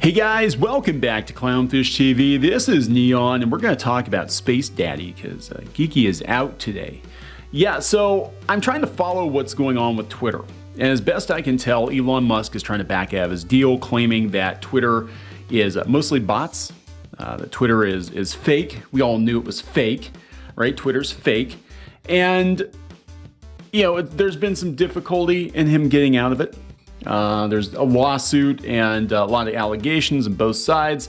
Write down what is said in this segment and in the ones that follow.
Hey guys, welcome back to Clownfish TV. This is Neon, and we're going to talk about Space Daddy because Geeky is out today. Yeah, so I'm trying to follow what's going on with Twitter. And as best I can tell, Elon Musk is trying to back out of his deal, claiming that Twitter is mostly bots, that Twitter is fake. We all knew it was fake, right? Twitter's fake. And, you know, there's been some difficulty in him getting out of it. There's a lawsuit and a lot of allegations on both sides.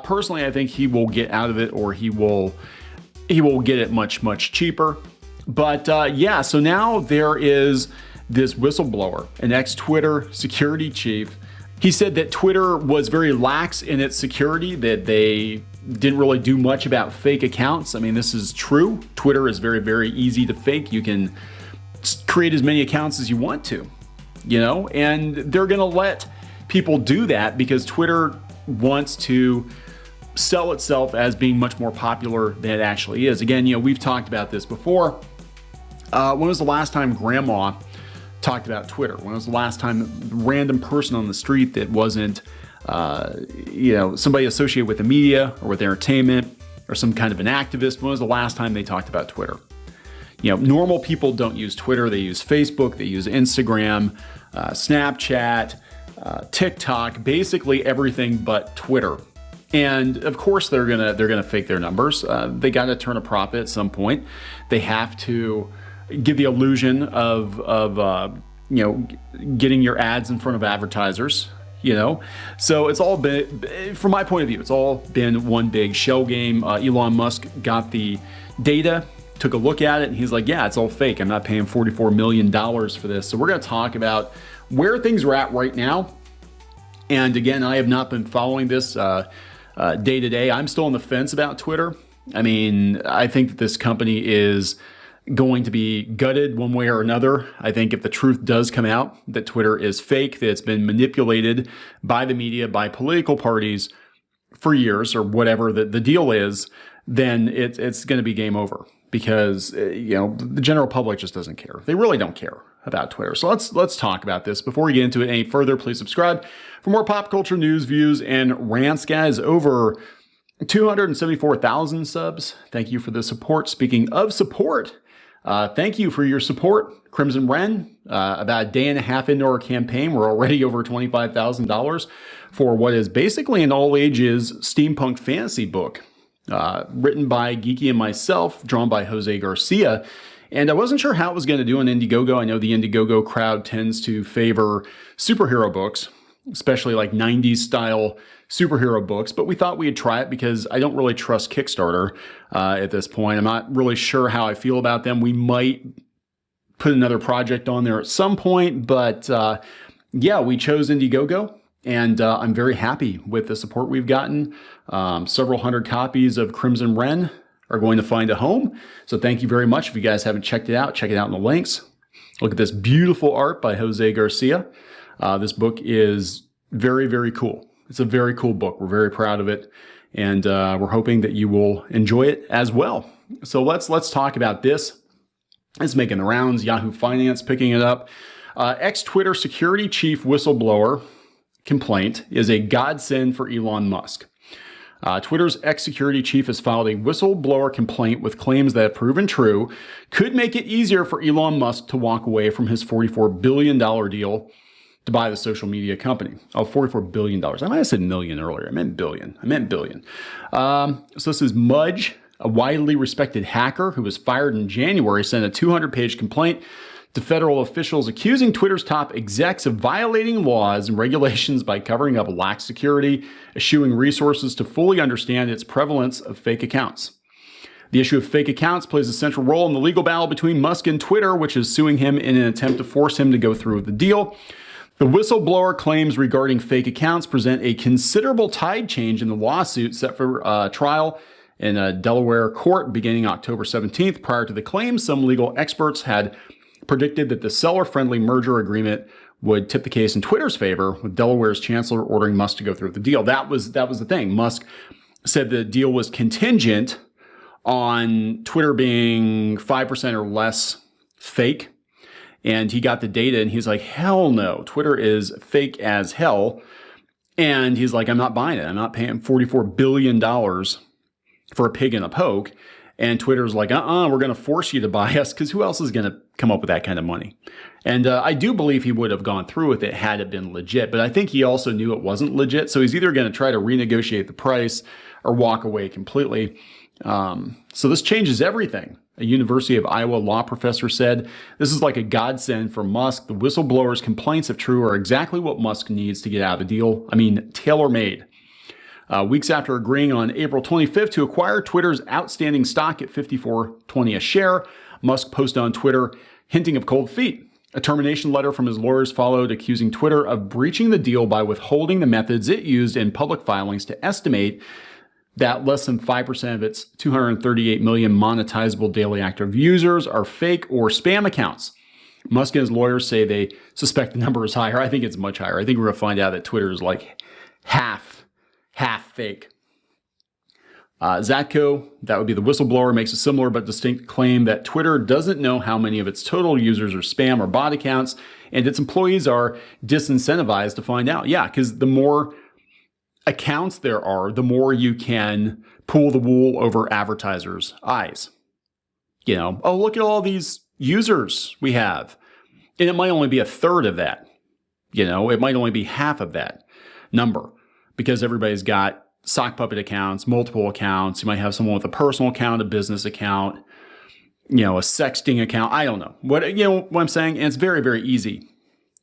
Personally, I think he will get out of it, or he will get it much cheaper. But yeah, so now there is this whistleblower, an ex-Twitter security chief. He said that Twitter was very lax in its security, that they didn't really do much about fake accounts. I mean, this is true. Twitter is very easy to fake. You can create as many accounts as you want to, you know, and they're going to let people do that because Twitter wants to sell itself as being much more popular than it actually is. Again, you know, we've talked about this before. When was the last time grandma talked about Twitter? When was the last time a random person on the street that wasn't, you know, somebody associated with the media or with entertainment or some kind of an activist, when was the last time they talked about Twitter? You know, normal people don't use Twitter. They use Facebook, they use Instagram, Snapchat, TikTok, basically everything but Twitter. And of course they're gonna fake their numbers. They got to turn a profit at some point. They have to give the illusion of you know, getting your ads in front of advertisers. You know, so it's all been, from my point of view, it's all been one big shell game. Elon Musk got the data, took a look at it, and he's like, yeah, it's all fake. I'm not paying $44 million for this. So we're going to talk about where things are at right now. And again, I have not been following this day to day. I'm still on the fence about Twitter. I mean, I think that this company is going to be gutted one way or another. I think if the truth does come out that Twitter is fake, that it's been manipulated by the media, by political parties for years, or whatever the deal is, then it's going to be game over. Because, you know, the general public just doesn't care. They really don't care about Twitter. So let's talk about this. Before we get into it any further, please subscribe for more pop culture news, views, and rants, guys. Over 274,000 subs. Thank you for the support. Speaking of support, thank you for your support. Crimsonren, about a day and a half into our campaign, we're already over $25,000 for what is basically an all-ages steampunk fantasy book. Written by Geeky and myself, drawn by Jose Garcia. And I wasn't sure how it was going to do on Indiegogo. I know the Indiegogo crowd tends to favor superhero books, especially like 90s style superhero books, but we thought we'd try it because I don't really trust Kickstarter at this point. I'm not really sure how I feel about them. We might put another project on there at some point, but yeah, we chose Indiegogo. And I'm very happy with the support we've gotten. Several hundred copies of Crimsonren are going to find a home. So thank you very much. If you guys haven't checked it out in the links. Look at this beautiful art by Jose Garcia. This book is very cool. It's a very cool book. We're very proud of it. And we're hoping that you will enjoy it as well. So let's talk about this. It's making the rounds. Yahoo Finance picking it up. Ex-Twitter security chief whistleblower complaint is a godsend for Elon Musk. Twitter's ex-security chief has filed a whistleblower complaint with claims that, if proven true, could make it easier for Elon Musk to walk away from his $44 billion deal to buy the social media company. Oh, $44 billion. I might have said million earlier. I meant billion. So this is Mudge, a widely respected hacker who was fired in January, sent a 200-page complaint to federal officials accusing Twitter's top execs of violating laws and regulations by covering up lax security, eschewing resources to fully understand its prevalence of fake accounts. The issue of fake accounts plays a central role in the legal battle between Musk and Twitter, which is suing him in an attempt to force him to go through with the deal. The whistleblower claims regarding fake accounts present a considerable tide change in the lawsuit set for trial in a Delaware court beginning October 17th. Prior to the claims, some legal experts had predicted that the seller-friendly merger agreement would tip the case in Twitter's favor, with Delaware's chancellor ordering Musk to go through with the deal. That was the thing. Musk said the deal was contingent on Twitter being 5% or less fake. And he got the data and he's like, hell no, Twitter is fake as hell. And he's like, I'm not buying it. I'm not paying $44 billion for a pig in a poke. And Twitter's like, we're going to force you to buy us, because who else is going to come up with that kind of money? And I do believe he would have gone through with it had it been legit. But I think he also knew it wasn't legit. So he's either going to try to renegotiate the price or walk away completely. So this changes everything. A University of Iowa law professor said, this is like a godsend for Musk. The whistleblower's complaints, if true, are exactly what Musk needs to get out of the deal. I mean, tailor-made. Weeks after agreeing on April 25th to acquire Twitter's outstanding stock at $54.20 a share, Musk posted on Twitter hinting of cold feet. A termination letter from his lawyers followed, accusing Twitter of breaching the deal by withholding the methods it used in public filings to estimate that less than 5% of its 238 million monetizable daily active users are fake or spam accounts. Musk and his lawyers say they suspect the number is higher. I think it's much higher. I think we're going to find out that Twitter is like half fake. Zatko, that would be the whistleblower, makes a similar but distinct claim that Twitter doesn't know how many of its total users are spam or bot accounts, and its employees are disincentivized to find out. Yeah, because the more accounts there are, the more you can pull the wool over advertisers' eyes. You know, oh, look at all these users we have. And it might only be a third of that. You know, it might only be half of that number, because everybody's got sock puppet accounts, multiple accounts. You might have someone with a personal account, a business account, you know, a sexting account. I don't know. What I'm saying? And it's very, very easy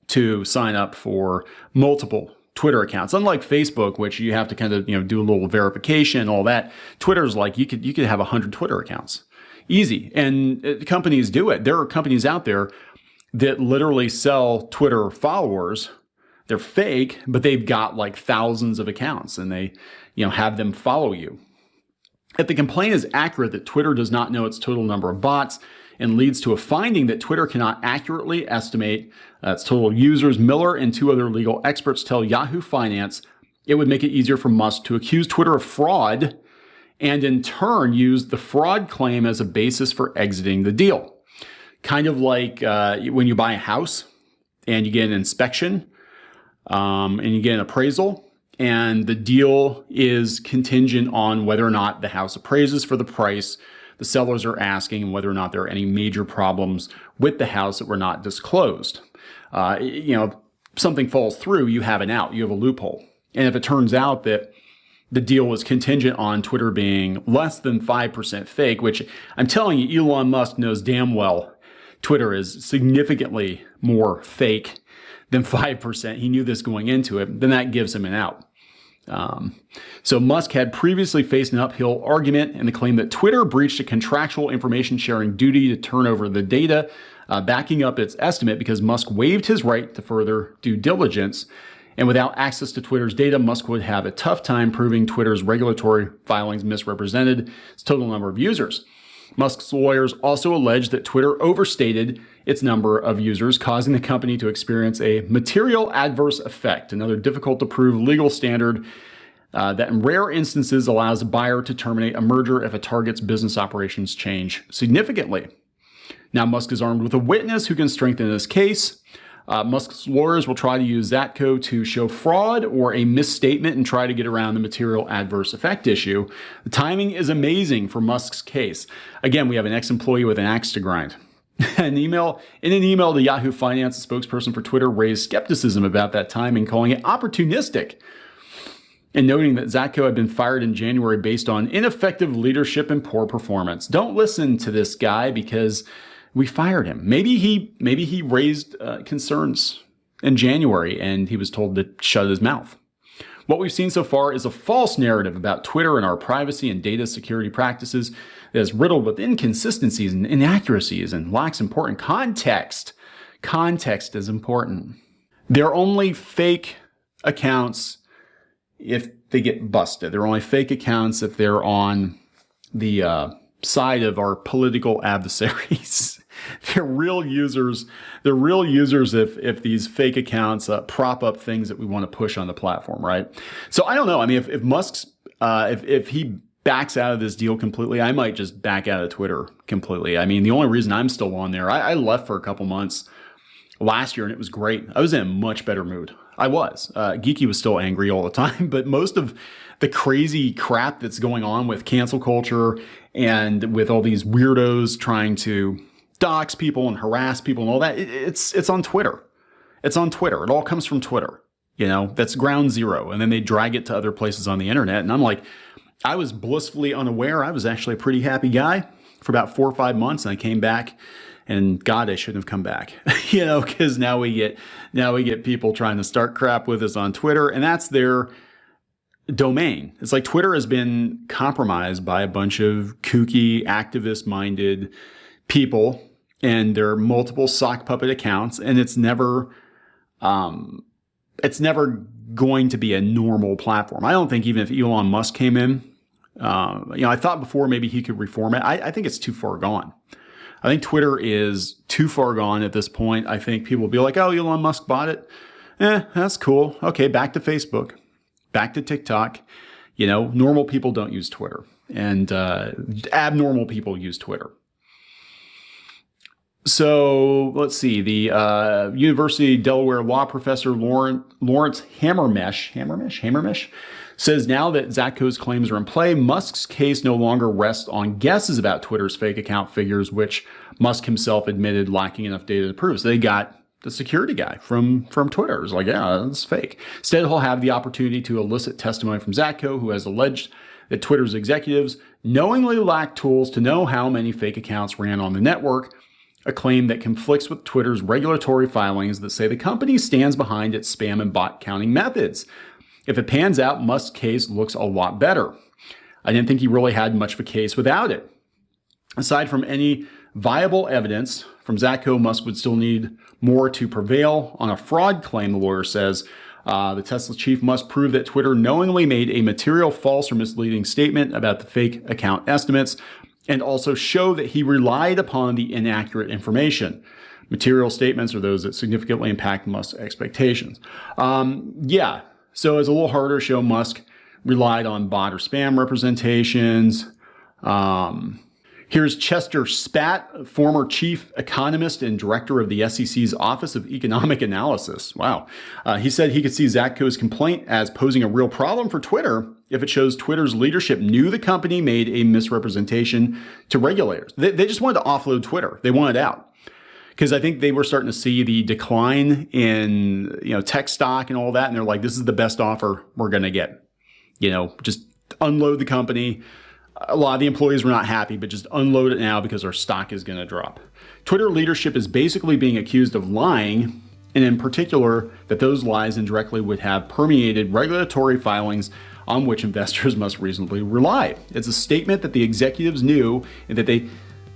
to sign up for multiple Twitter accounts. Unlike Facebook, which you have to kind of, do a little verification and all that. Twitter's like you could have 100 Twitter accounts. Easy. And companies do it. There are companies out there that literally sell Twitter followers. They're fake, but they've got like thousands of accounts, and they, have them follow you. If the complaint is accurate that Twitter does not know its total number of bots and leads to a finding that Twitter cannot accurately estimate its total users, Miller and two other legal experts tell Yahoo Finance it would make it easier for Musk to accuse Twitter of fraud and in turn use the fraud claim as a basis for exiting the deal. Kind of like when you buy a house and you get an inspection and you get an appraisal, and the deal is contingent on whether or not the house appraises for the price the sellers are asking, and whether or not there are any major problems with the house that were not disclosed. Something falls through, you have an out, you have a loophole. And if it turns out that the deal was contingent on Twitter being less than 5% fake, which I'm telling you, Elon Musk knows damn well Twitter is significantly more fake than 5%. He knew this going into it. Then that gives him an out. So Musk had previously faced an uphill argument in the claim that Twitter breached a contractual information sharing duty to turn over the data, backing up its estimate because Musk waived his right to further due diligence. And without access to Twitter's data, Musk would have a tough time proving Twitter's regulatory filings misrepresented its total number of users. Musk's lawyers also alleged that Twitter overstated its number of users, causing the company to experience a material adverse effect, another difficult to prove legal standard that in rare instances allows a buyer to terminate a merger if a target's business operations change significantly. Now Musk is armed with a witness who can strengthen this case. Musk's lawyers will try to use Zatko to show fraud or a misstatement and try to get around the material adverse effect issue. The timing is amazing for Musk's case. Again, we have an ex-employee with an axe to grind. In an email to Yahoo Finance, a spokesperson for Twitter raised skepticism about that timing, calling it opportunistic, and noting that Zatko had been fired in January based on ineffective leadership and poor performance. Don't listen to this guy because we fired him. Maybe he raised concerns in January and he was told to shut his mouth. What we've seen so far is a false narrative about Twitter and our privacy and data security practices that is riddled with inconsistencies and inaccuracies and lacks important context. Context is important. They're only fake accounts if they get busted. They're only fake accounts if they're on the side of our political adversaries. They're real users. They're real users if these fake accounts prop up things that we want to push on the platform, right? So I don't know. I mean, if Musk's if he backs out of this deal completely, I might just back out of Twitter completely. I mean, the only reason I'm still on there, I left for a couple months last year and it was great. I was in a much better mood. I was. Geeky was still angry all the time, but most of the crazy crap that's going on with cancel culture and with all these weirdos trying to dox people and harass people and all that, it's on Twitter. It's on Twitter. It all comes from Twitter. You know, that's ground zero. And then they drag it to other places on the internet. And I'm like, I was blissfully unaware. I was actually a pretty happy guy for about 4 or 5 months. And I came back, and God, I shouldn't have come back, you know, because now we get people trying to start crap with us on Twitter, and that's their domain. It's like Twitter has been compromised by a bunch of kooky, activist-minded people, and there are multiple sock puppet accounts, and it's never going to be a normal platform. I don't think even if Elon Musk came in, I thought before maybe he could reform it. I think it's too far gone. I think Twitter is too far gone at this point. I think people will be like, oh, Elon Musk bought it. That's cool. Okay, back to Facebook, back to TikTok. You know, normal people don't use Twitter, and abnormal people use Twitter. So let's see. The University of Delaware law professor Lawrence Hammermesh says now that Zatko's claims are in play, Musk's case no longer rests on guesses about Twitter's fake account figures, which Musk himself admitted lacking enough data to prove. So they got the security guy from Twitter. It's like, yeah, that's fake. Instead, he'll have the opportunity to elicit testimony from Zatko, who has alleged that Twitter's executives knowingly lacked tools to know how many fake accounts ran on the network, a claim that conflicts with Twitter's regulatory filings that say the company stands behind its spam and bot counting methods. If it pans out, Musk's case looks a lot better. I didn't think he really had much of a case without it. Aside from any viable evidence from Zatko, Musk would still need more to prevail on a fraud claim, the lawyer says. The Tesla chief must prove that Twitter knowingly made a material false or misleading statement about the fake account estimates, and also show that he relied upon the inaccurate information. Material statements are those that significantly impact Musk's expectations. So it's a little harder to show Musk relied on bot or spam representations. Here's Chester Spat, former chief economist and director of the SEC's Office of Economic Analysis. Wow. He said he could see Zatko's complaint as posing a real problem for Twitter if it shows Twitter's leadership knew the company made a misrepresentation to regulators. They just wanted to offload Twitter. They wanted out. Because I think they were starting to see the decline in, tech stock and all that. And they're like, this is the best offer we're going to get. Just unload the company. A lot of the employees were not happy, but just unload it now because our stock is going to drop. Twitter leadership is basically being accused of lying, and in particular, that those lies indirectly would have permeated regulatory filings on which investors must reasonably rely. It's a statement that the executives knew and that they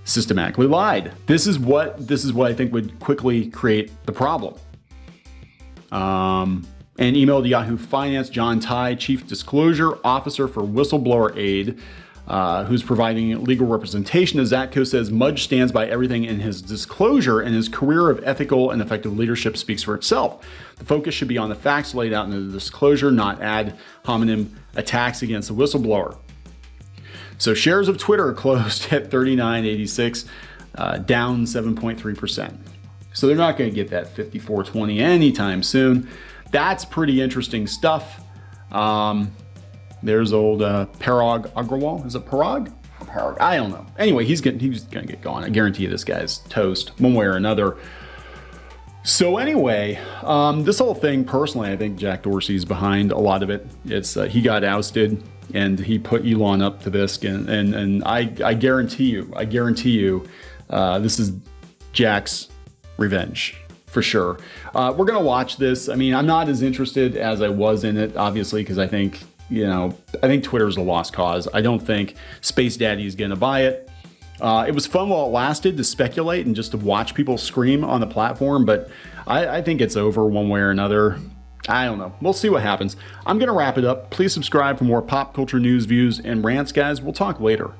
systematically lied. This is what I think would quickly create the problem. And emailed Yahoo Finance John Tai, Chief Disclosure Officer for Whistleblower Aid, who's providing legal representation. As Zatko says, Mudge stands by everything in his disclosure, and his career of ethical and effective leadership speaks for itself. The focus should be on the facts laid out in the disclosure, not ad hominem attacks against the whistleblower. So shares of Twitter closed at $39.86, down 7.3%. So they're not going to get that $54.20 anytime soon. That's pretty interesting stuff. There's old Parag Agrawal. Is it Parag? Or Parag? I don't know. Anyway, he's going to get gone. I guarantee you this guy's toast one way or another. So anyway, this whole thing, personally, I think Jack Dorsey's behind a lot of it. It's he got ousted, and he put Elon up to this, and I guarantee you, this is Jack's revenge for sure. We're gonna watch this. I mean, I'm not as interested as I was in it, obviously, because I think Twitter's a lost cause. I don't think Space Daddy is gonna buy it. It was fun while it lasted to speculate and just to watch people scream on the platform, but I think it's over one way or another. I don't know. We'll see what happens. I'm going to wrap it up. Please subscribe for more pop culture news, views, and rants, guys. We'll talk later.